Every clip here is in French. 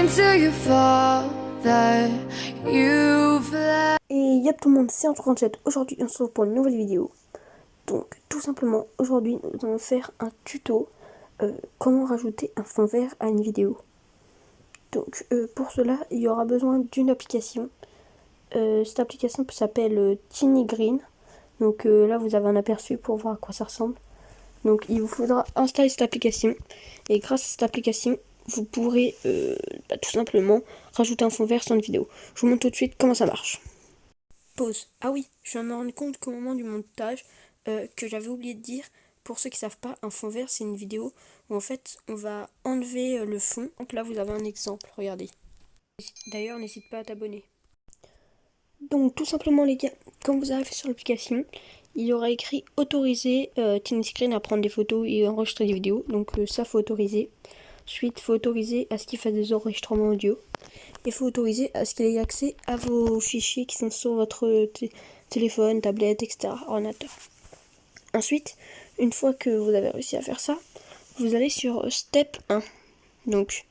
until you fall that you've left. Et y'a tout le monde, c'est Antoine37. Aujourd'hui, on se retrouve pour une nouvelle vidéo. Donc, tout simplement, aujourd'hui, nous allons faire un tuto comment rajouter un fond vert à une vidéo. Donc, pour cela, il y aura besoin d'une application. Cette application s'appelle Tiny Green. Donc là, vous avez un aperçu pour voir à quoi ça ressemble. Donc, il vous faudra installer cette application. Et grâce à cette application, vous pourrez tout simplement rajouter un fond vert sur une vidéo. Je vous montre tout de suite comment ça marche. Pause. Ah oui, je viens de me rendre compte qu'au moment du montage, que j'avais oublié de dire, pour ceux qui ne savent pas, un fond vert c'est une vidéo où en fait on va enlever le fond. Donc là vous avez un exemple, regardez. D'ailleurs n'hésite pas à t'abonner. Donc tout simplement les gars, quand vous arrivez sur l'application, il y aura écrit autoriser Tiny Screen à prendre des photos et enregistrer des vidéos. Donc ça faut autoriser. Ensuite faut autoriser à ce qu'il fasse des enregistrements audio. Il faut autoriser à ce qu'il ait accès à vos fichiers qui sont sur votre téléphone, tablette, etc. ordinateur. Ensuite, une fois que vous avez réussi à faire ça, vous allez sur Step 1. Donc,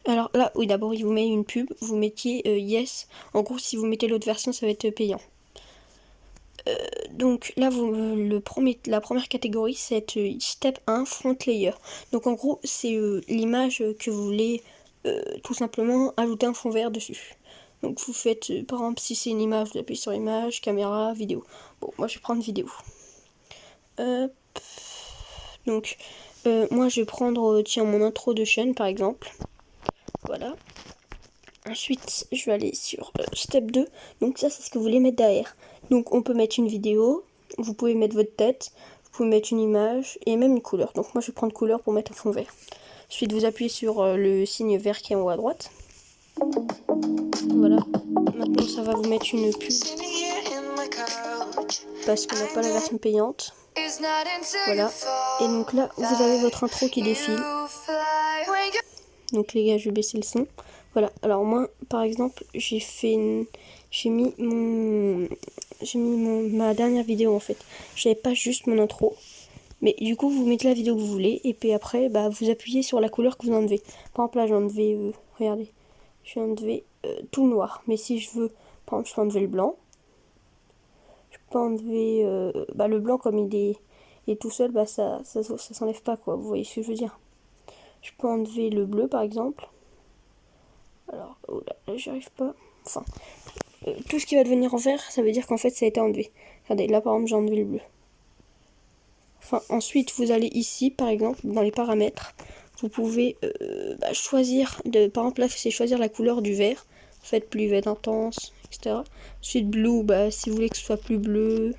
alors là, oui, d'abord, il vous met une pub. Vous mettiez Yes. En gros, si vous mettez l'autre version, ça va être payant. Donc là, la première catégorie, c'est Step 1, Front Layer. Donc en gros, c'est l'image que vous voulez tout simplement ajouter un fond vert dessus. Donc vous faites, par exemple, si c'est une image, vous appuyez sur image, caméra, vidéo. Bon, moi je vais prendre vidéo. Donc, moi je vais prendre, tiens, mon intro de chaîne par exemple. Voilà. Ensuite, je vais aller sur Step 2. Donc ça, c'est ce que vous voulez mettre derrière. Donc on peut mettre une vidéo, vous pouvez mettre votre tête, vous pouvez mettre une image et même une couleur. Donc moi je vais prendre couleur pour mettre un fond vert. Ensuite vous appuyez sur le signe vert qui est en haut à droite. Voilà. Maintenant ça va vous mettre une pub parce qu'on n'a pas la version payante. Voilà. Et donc là vous avez votre intro qui défile. Donc les gars, je vais baisser le son. Voilà, alors moi par exemple j'ai mis ma dernière vidéo en fait. J'avais pas juste mon intro. Mais du coup vous mettez la vidéo que vous voulez. Et puis après bah, vous appuyez sur la couleur que vous enlevez. Par exemple là j'ai enlevé, regardez, j'ai enlevé tout le noir. Mais si je veux, par exemple je peux enlever le blanc. Je peux enlever le blanc comme il est tout seul, bah ça s'enlève pas quoi, vous voyez ce que je veux dire. Je peux enlever le bleu par exemple. Alors, oh là, j'y arrive pas. Enfin, tout ce qui va devenir en vert, ça veut dire qu'en fait ça a été enlevé. Regardez, là par exemple j'ai enlevé le bleu. Enfin, ensuite vous allez ici par exemple, dans les paramètres. Vous pouvez choisir, par exemple là c'est choisir la couleur du vert. Faites plus vert intense, etc. Ensuite blue, si vous voulez que ce soit plus bleu.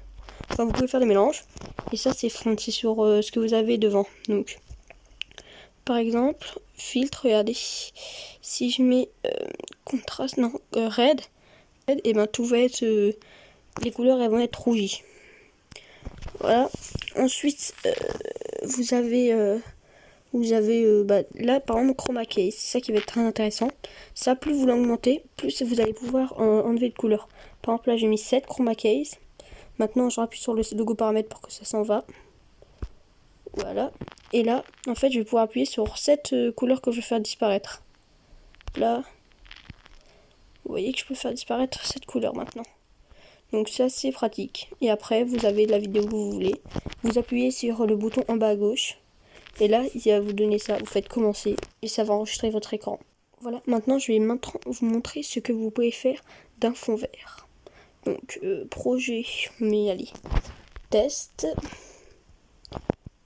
Enfin vous pouvez faire des mélanges. Et ça c'est sur ce que vous avez devant. Donc, par exemple, filtre, regardez. Si je mets contraste, non, red, et ben tout va être, les couleurs elles vont être rougies. Voilà. Ensuite, vous avez là par exemple chroma key, c'est ça qui va être très intéressant. Ça, plus vous l'augmentez, plus vous allez pouvoir enlever de couleurs. Par exemple là j'ai mis 7 chroma keys. Maintenant je rappuie sur le logo paramètres pour que ça s'en va. Voilà. Et là, en fait, je vais pouvoir appuyer sur cette couleur que je vais faire disparaître. Là, vous voyez que je peux faire disparaître cette couleur maintenant. Donc ça, c'est pratique. Et après, vous avez la vidéo que vous voulez. Vous appuyez sur le bouton en bas à gauche. Et là, il va vous donner ça. Vous faites commencer. Et ça va enregistrer votre écran. Voilà. Maintenant, je vais vous montrer ce que vous pouvez faire d'un fond vert. Donc, projet. Mais allez. Test.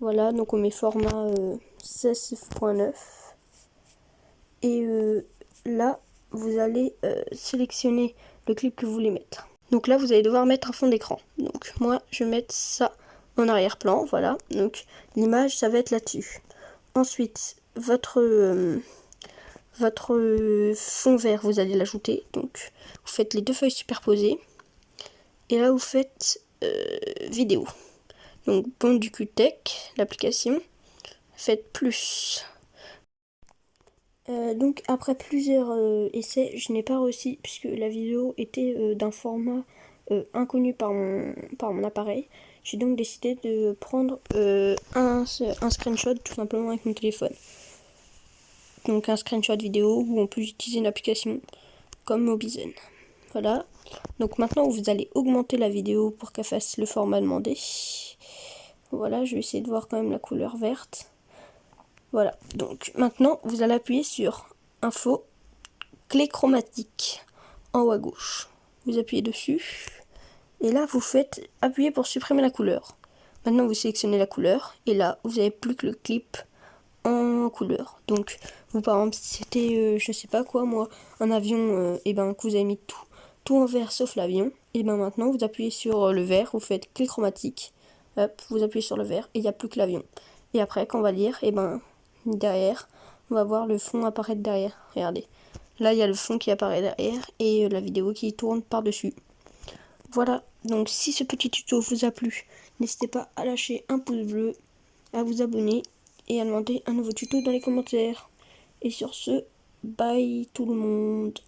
Voilà, donc on met format 16.9 et là vous allez sélectionner le clip que vous voulez mettre. Donc là vous allez devoir mettre un fond d'écran. Donc moi je vais mettre ça en arrière-plan, voilà. Donc l'image ça va être là-dessus. Ensuite votre fond vert vous allez l'ajouter. Donc vous faites les deux feuilles superposées et là vous faites vidéo. Donc du QTech, l'application, faites plus. Donc après plusieurs essais, je n'ai pas réussi puisque la vidéo était d'un format inconnu par mon appareil. J'ai donc décidé de prendre un screenshot tout simplement avec mon téléphone. donc un screenshot vidéo où on peut utiliser une application comme Mobizen. Voilà, donc maintenant vous allez augmenter la vidéo pour qu'elle fasse le format demandé. Voilà, je vais essayer de voir quand même la couleur verte. Voilà, donc maintenant vous allez appuyer sur Info, clé chromatique en haut à gauche. Vous appuyez dessus et là vous faites appuyer pour supprimer la couleur. Maintenant vous sélectionnez la couleur et là vous n'avez plus que le clip en couleur. Donc vous par exemple si c'était je sais pas quoi moi, un avion et ben que vous avez mis tout en vert sauf l'avion, et ben maintenant vous appuyez sur le vert, vous faites clé chromatique, hop, vous appuyez sur le vert et il n'y a plus que l'avion. Et après quand on va lire, et ben derrière on va voir le fond apparaître derrière. Regardez, là il y a le fond qui apparaît derrière et la vidéo qui tourne par dessus. Voilà, donc si ce petit tuto vous a plu, n'hésitez pas à lâcher un pouce bleu, à vous abonner et à demander un nouveau tuto dans les commentaires. Et sur ce, bye tout le monde.